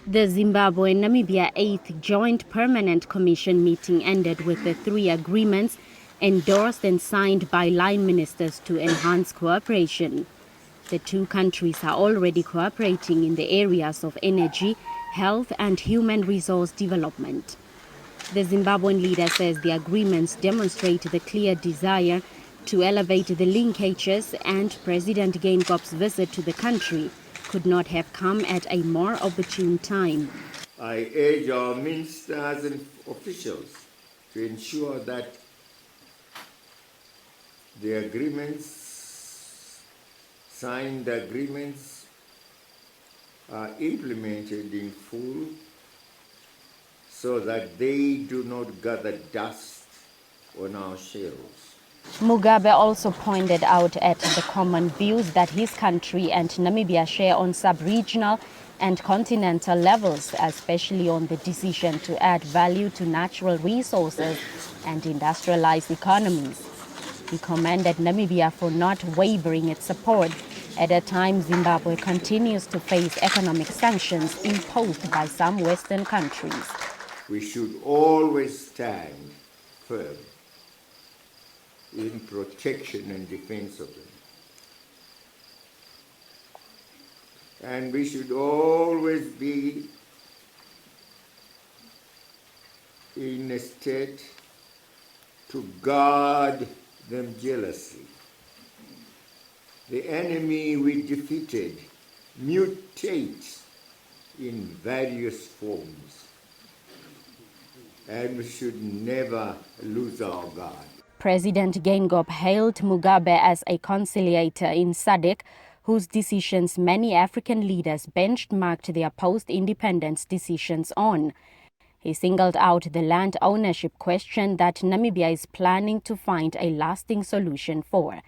The Zimbabwe-Namibia 8th Joint Permanent Commission meeting ended with the 3 agreements endorsed and signed by line ministers to enhance cooperation. The 2 countries are already cooperating in the areas of energy, health and human resource development. The Zimbabwean leader says the agreements demonstrate the clear desire to elevate the linkages, and President Geingo's visit to the country could not have come at a more opportune time. I urge our ministers and officials to ensure that the signed agreements are implemented in full so that they do not gather dust on our shelves. Mugabe also pointed out at the common views that his country and Namibia share on sub-regional and continental levels, especially on the decision to add value to natural resources and industrialized economies. He commended Namibia for not wavering its support at a time Zimbabwe continues to face economic sanctions imposed by some Western countries. We should always stand firm in protection and defense of them. And we should always be in a state to guard them jealously. The enemy we defeated mutates in various forms, and we should never lose our guard. President Geingob hailed Mugabe as a conciliator in SADC, whose decisions many African leaders benchmarked their post-independence decisions on. He singled out the land ownership question that Namibia is planning to find a lasting solution for.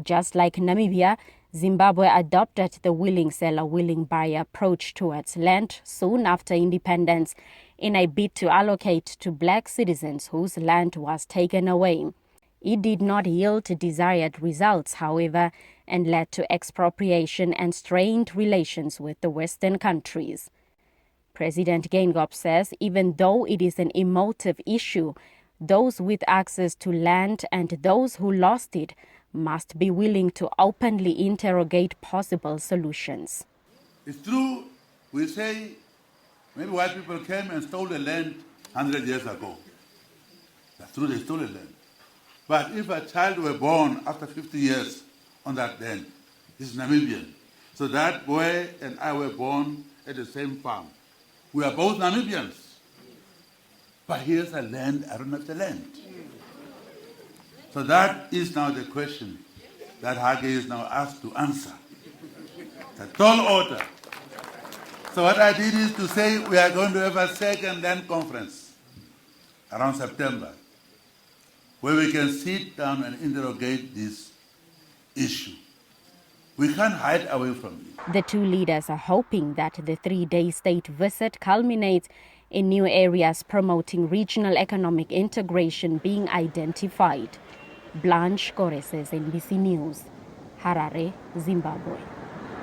Just like Namibia, Zimbabwe adopted the willing seller, willing buyer approach towards land soon after independence in a bid to allocate to black citizens whose land was taken away. It did not yield desired results, however, and led to expropriation and strained relations with the Western countries. President Geingob says even though it is an emotive issue, those with access to land and those who lost it must be willing to openly interrogate possible solutions. It's true, we say maybe white people came and stole the land 100 years ago. That's true, they stole the land. But if a child were born after 50 years on that land, he's Namibian. So that boy and I were born at the same farm. We are both Namibians. But here's a land, I don't have the land. So that is now the question that Hage is now asked to answer. The tall order. So what I did is to say we are going to have a second land conference around September, where we can sit down and interrogate this issue. We can't hide away from it. The 2 leaders are hoping that the 3-day state visit culminates in new areas promoting regional economic integration being identified. Blanche Kores, NBC News, Harare, Zimbabwe.